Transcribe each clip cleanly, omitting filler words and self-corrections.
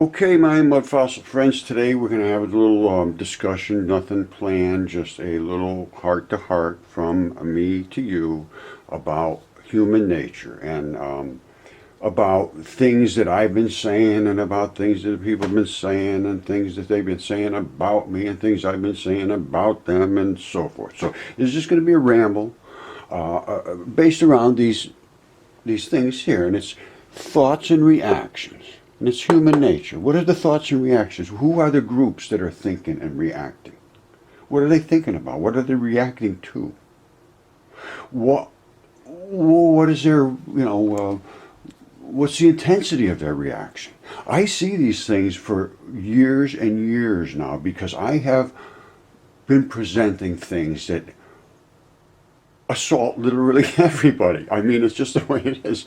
Okay, my mud fossil friends, today we're going to have a little discussion, nothing planned, just a little heart to heart from me to you about human nature and about things that I've been saying and about things that people have been saying and things that they've been saying about me and things I've been saying about them and so forth. So this is just going to be a ramble based around these things here, and it's thoughts and reactions. And it's human nature. What are the thoughts and reactions? Who are the groups that are thinking and reacting? What are they thinking about? What are they reacting to? What is their, what's the intensity of their reaction? I see these things for years and years now because I have been presenting things that assault literally everybody. I mean, it's just the way it is.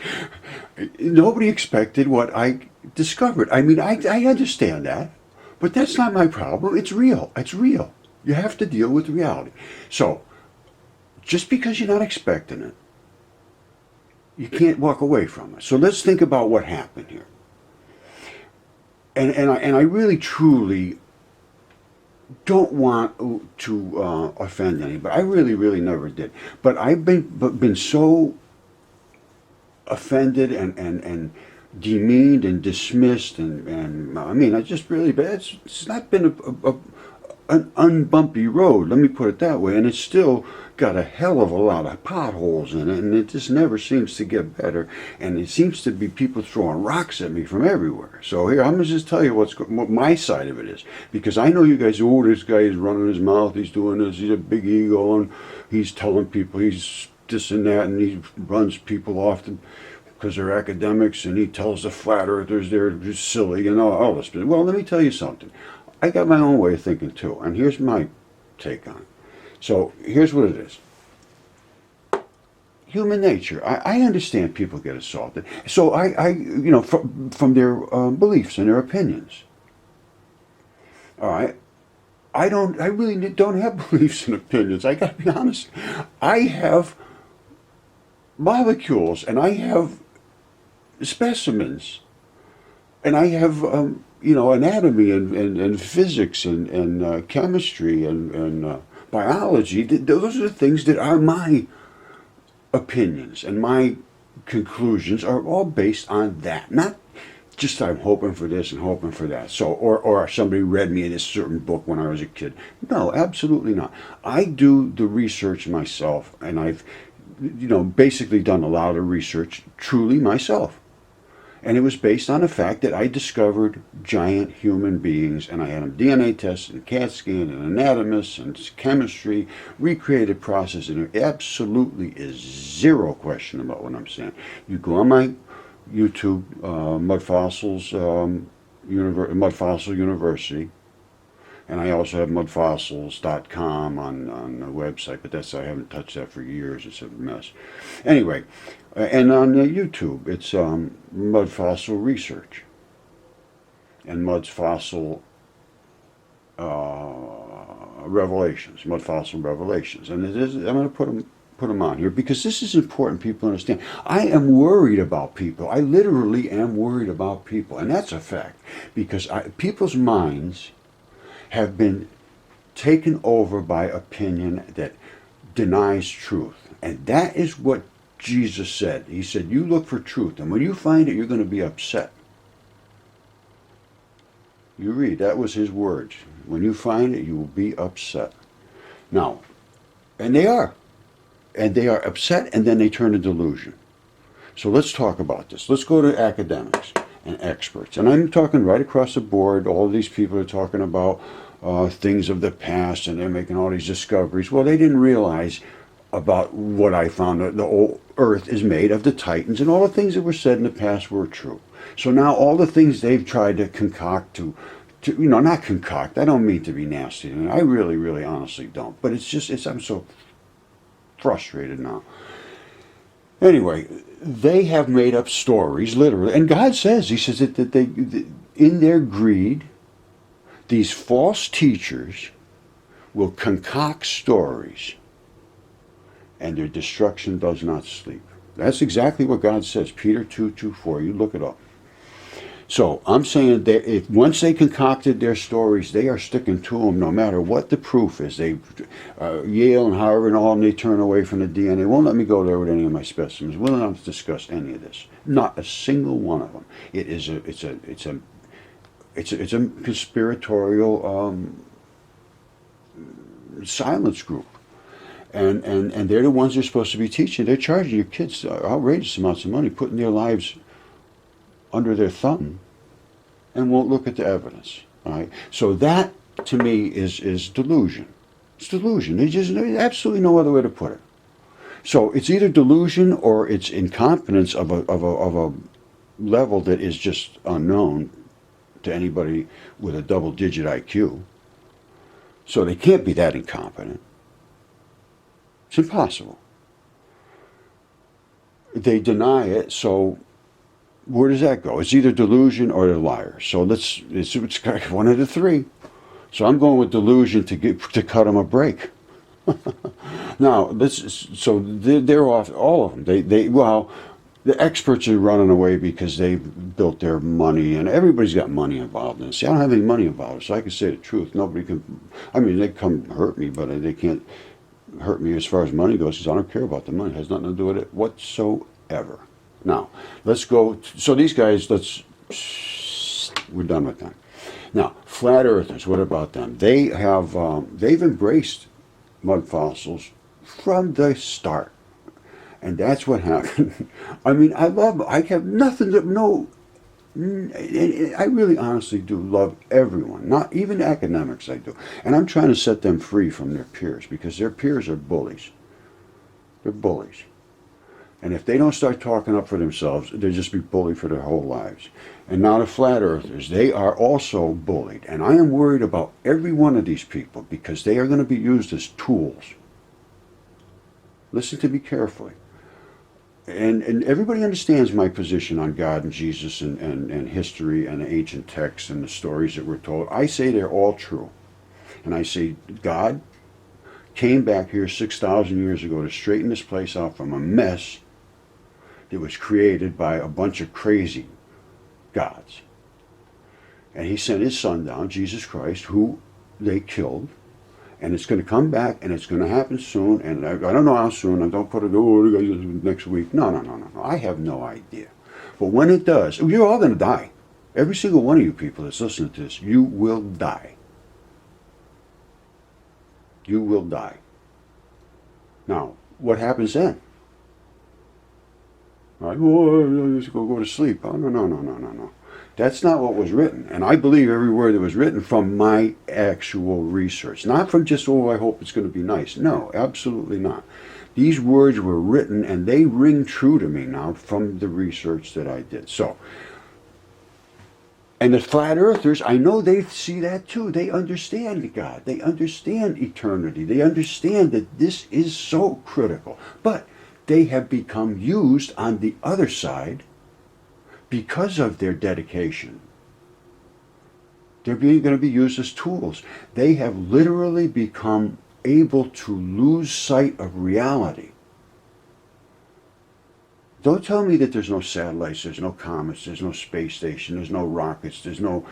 Nobody expected what I discovered. I mean, I understand that, but that's not my problem. It's real. It's real. You have to deal with reality. So, just because you're not expecting it, you can't walk away from it. So let's think about what happened here. And I really truly don't want to offend anybody. I really never did. But I've been so offended and demeaned and dismissed and I mean, I just really bad. It's not been an unbumpy road, let me put it that way, and it's still got a hell of a lot of potholes in it, and it just never seems to get better, and it seems to be people throwing rocks at me from everywhere. So here, I'm going to just tell you what my side of it is, because I know you guys, oh, this guy is running his mouth, he's doing this, he's a big ego, and he's telling people he's this and that, and he runs people off because they're academics, and he tells the flat earthers they're just silly and all this. Well, let me tell you something. I got my own way of thinking too, and here's my take on it. So here's what it is. Human nature. I understand people get assaulted. So from their beliefs and their opinions. All right. I really don't have beliefs and opinions. I got to be honest. I have molecules, and I have specimens, and I have anatomy and physics and chemistry and biology. Those are the things that are my opinions, and my conclusions are all based on that. Not just I'm hoping for this and hoping for that. So or somebody read me in a certain book when I was a kid. No, absolutely not. I do the research myself, and I've basically done a lot of research truly myself. And it was based on the fact that I discovered giant human beings, and I had them DNA tested, and CAT scan, and anatomists, and chemistry, recreated process, and there absolutely is zero question about what I'm saying. You go on my YouTube, Mud Fossil University, and I also have mudfossils.com on the website, but I haven't touched that for years. It's a mess. Anyway, and on YouTube, it's Mud Fossil Research and Mud Fossil Revelations, Mud Fossil Revelations. And I'm going to put them on here because this is important. People understand. I am worried about people. I literally am worried about people, and that's a fact because people's minds have been taken over by opinion that denies truth. And that is what Jesus said. He said, you look for truth, and when you find it, you're going to be upset. You read, that was his words. When you find it, you will be upset. Now, and they are. And they are upset, and then they turn to delusion. So let's talk about this. Let's go to academics and experts. And I'm talking right across the board. All of these people are talking about things of the past, and they're making all these discoveries. Well, they didn't realize about what I found. The whole Earth is made of the Titans, and all the things that were said in the past were true. So now all the things they've tried to concoct to not concoct. I don't mean to be nasty, and I really, honestly don't. But I'm so frustrated now. Anyway, they have made up stories, literally, and God says, He says that they, in their greed, these false teachers will concoct stories, and their destruction does not sleep. That's exactly what God says. Peter 2:4. You look it up. So I'm saying that if once they concocted their stories, they are sticking to them no matter what the proof is. They, Yale and Harvard and all of them, they turn away from the DNA. Won't let me go there with any of my specimens. Will not discuss any of this. Not a single one of them. It's a conspiratorial silence group. And they're the ones they're supposed to be teaching. They're charging your kids outrageous amounts of money, putting their lives under their thumb, and won't look at the evidence. All right. So that to me is delusion. It's delusion. There's absolutely no other way to put it. So it's either delusion or it's incompetence of a level that is just unknown to anybody with a double-digit IQ. So they can't be that incompetent. It's impossible. They deny it, so where does that go? It's either delusion or they're liars. So it's one of the three. So I'm going with delusion to cut them a break. Now they're off, all of them. The experts are running away because they've built their money, and everybody's got money involved in this. See, I don't have any money involved, so I can say the truth. Nobody can. I mean, they come hurt me, but they can't hurt me as far as money goes because I don't care about the money. It has nothing to do with it whatsoever. Now, let's go. So these guys, we're done with them. Now, flat earthers, what about them? They've embraced mud fossils from the start. And that's what happened. I mean, I have nothing to, no, I really honestly do love everyone, not even academics I do. And I'm trying to set them free from their peers because their peers are bullies. They're bullies. And if they don't start talking up for themselves, they'll just be bullied for their whole lives. And now the flat earthers, they are also bullied. And I am worried about every one of these people because they are going to be used as tools. Listen to me carefully. And everybody understands my position on God and Jesus and history and the ancient texts and the stories that we're told. I say they're all true. And I say God came back here 6,000 years ago to straighten this place out from a mess that was created by a bunch of crazy gods. And he sent his son down, Jesus Christ, who they killed. And it's going to come back, and it's going to happen soon. And I don't know how soon. I don't put it, next week. No. I have no idea. But when it does, you're all going to die. Every single one of you people that's listening to this, you will die. You will die. Now, what happens then? All right, well, just go to sleep. Oh, no. That's not what was written. And I believe every word that was written from my actual research. Not from just, I hope it's going to be nice. No, absolutely not. These words were written and they ring true to me now from the research that I did. So, and the flat earthers, I know they see that too. They understand God. They understand eternity. They understand that this is so critical. But they have become used on the other side because of their dedication. They're going to be used as tools. They have literally become able to lose sight of reality. Don't tell me that there's no satellites, there's no comets, there's no space station, there's no rockets, there's no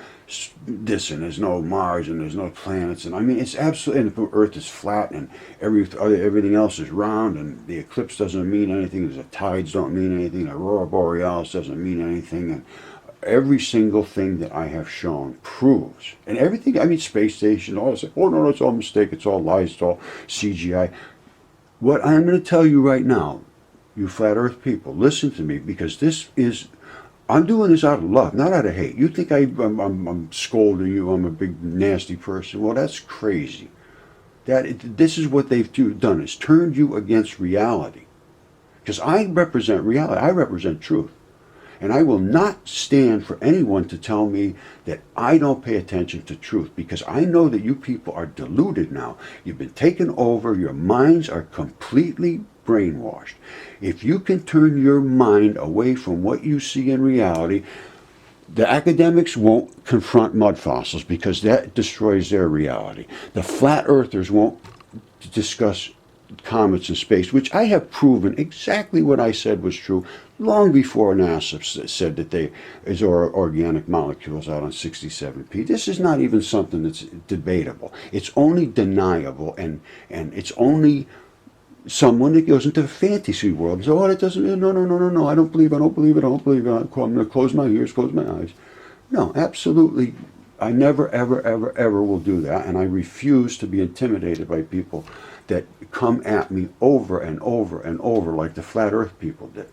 this, and there's no Mars, and there's no planets. And I mean, it's absolutely, and the Earth is flat, and everything else is round, and the eclipse doesn't mean anything, the tides don't mean anything, the aurora borealis doesn't mean anything, and every single thing that I have shown proves, and everything, I mean, space station, all this, no, it's all a mistake, it's all lies, it's all CGI. What I'm going to tell you right now, you flat earth people, listen to me, because I'm doing this out of love, not out of hate. You think I'm scolding you, I'm a big nasty person. Well, that's crazy. This is what they've done, is turned you against reality. Because I represent reality, I represent truth. And I will not stand for anyone to tell me that I don't pay attention to truth, because I know that you people are deluded now. You've been taken over, your minds are completely brainwashed. If you can turn your mind away from what you see in reality, the academics won't confront mud fossils because that destroys their reality. The flat earthers won't discuss comets in space, which I have proven exactly what I said was true long before NASA said that they is organic molecules out on 67P. This is not even something that's debatable. It's only deniable, and it's only someone that goes into the fantasy world and says, "Oh, it doesn't. No. I don't believe. I don't believe it. I don't believe it. I'm going to close my ears, close my eyes." No, absolutely. I never, ever, ever, ever will do that, and I refuse to be intimidated by people that come at me over and over and over like the flat earth people did.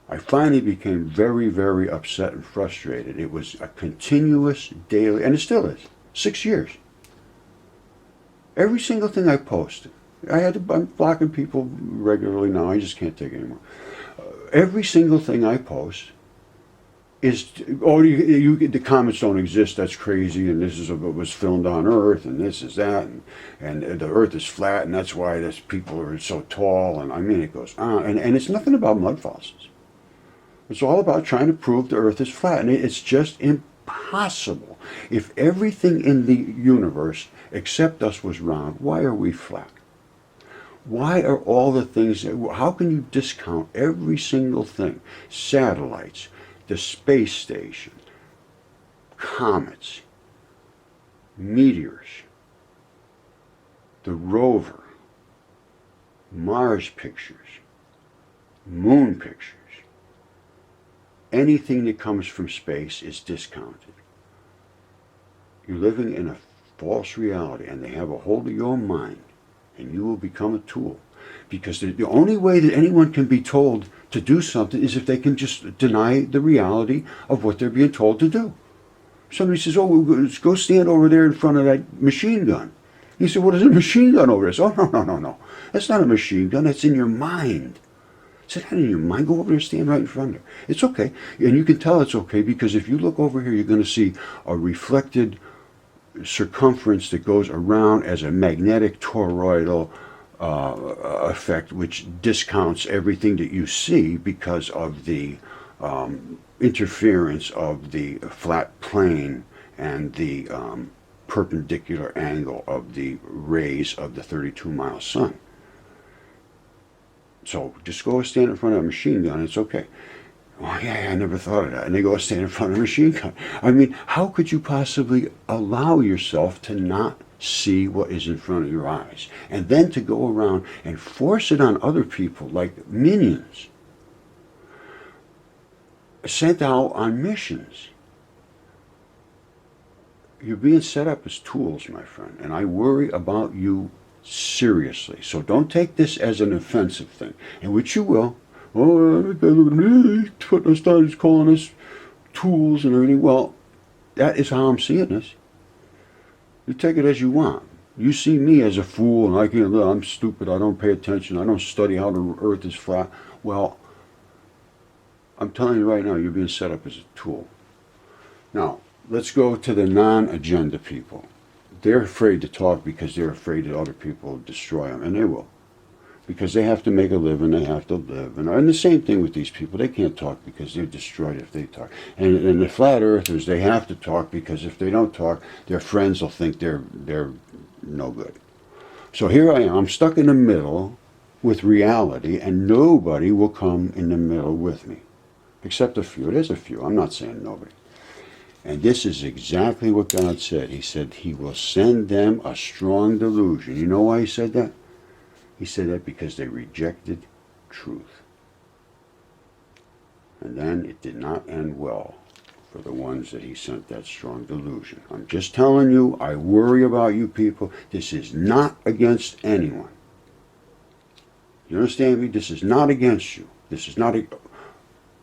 I finally became very, very upset and frustrated. It was a continuous daily, and it still is, 6 years. Every single thing I posted, I'm blocking people regularly now, I just can't take it anymore. Every single thing I post is, oh, the comments don't exist, that's crazy, and this is what was filmed on Earth, and this is that, and the Earth is flat, and that's why this people are so tall, and I mean, it goes on, and it's nothing about mud fossils. It's all about trying to prove the Earth is flat, and it's just impossible. If everything in the universe except us was round, why are we flat? Why are all the things, how can you discount every single thing? Satellites, the space station, comets, meteors, the rover, Mars pictures, moon pictures. Anything that comes from space is discounted. You're living in a false reality, and they have a hold of your mind, and you will become a tool. Because the only way that anyone can be told to do something is if they can just deny the reality of what they're being told to do. Somebody says, "Oh, let's go stand over there in front of that machine gun." You say, "Well, there's a machine gun over there." Oh, no. That's not a machine gun. That's in your mind. Is that in your mind? Go over there, stand right in front of it. It's okay. And you can tell it's okay because if you look over here, you're going to see a reflected circumference that goes around as a magnetic toroidal effect, which discounts everything that you see because of the interference of the flat plane and the perpendicular angle of the rays of the 32-mile sun. So just go stand in front of a machine gun, it's okay. Oh, yeah, I never thought of that. And they go stand in front of a machine gun. I mean, how could you possibly allow yourself to not see what is in front of your eyes? And then to go around and force it on other people like minions, sent out on missions. You're being set up as tools, my friend, and I worry about you seriously. So don't take this as an offensive thing, and which you will. Oh, look at me, putting us down, he's calling us tools and everything. Well, that is how I'm seeing this. You take it as you want. You see me as a fool, and I'm stupid, I don't pay attention, I don't study how the earth is flat. Well, I'm telling you right now, you're being set up as a tool. Now, let's go to the non-agenda people. They're afraid to talk because they're afraid that other people will destroy them, and they will. Because they have to make a living, they have to live. And the same thing with these people. They can't talk because they're destroyed if they talk. And the flat earthers, they have to talk because if they don't talk, their friends will think they're no good. So here I am, I'm stuck in the middle with reality, and nobody will come in the middle with me. Except a few. There's a few. I'm not saying nobody. And this is exactly what God said. He said he will send them a strong delusion. You know why he said that? He said that because they rejected truth. And then it did not end well for the ones that he sent that strong delusion. I'm just telling you, I worry about you people. This is not against anyone. You understand me? This is not against you. This is not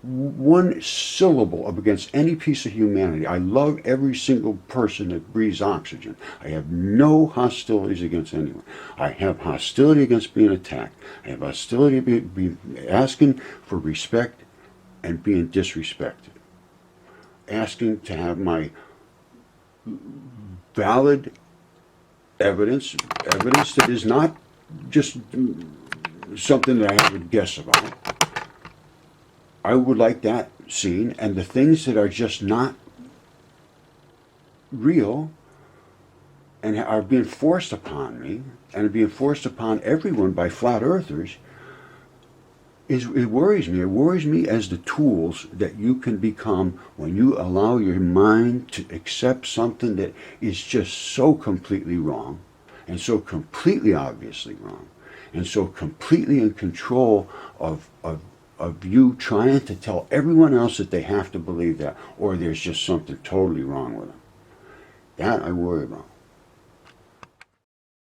one syllable up against any piece of humanity. I love every single person that breathes oxygen. I have no hostilities against anyone. I have hostility against being attacked. I have hostility be asking for respect and being disrespected. Asking to have my valid evidence that is not just something that I have a guess about. I would like that seen, and the things that are just not real, and are being forced upon me and are being forced upon everyone by flat earthers, it worries me. It worries me as the tools that you can become when you allow your mind to accept something that is just so completely wrong and so completely obviously wrong and so completely in control of you trying to tell everyone else that they have to believe that, or there's just something totally wrong with them. That I worry about.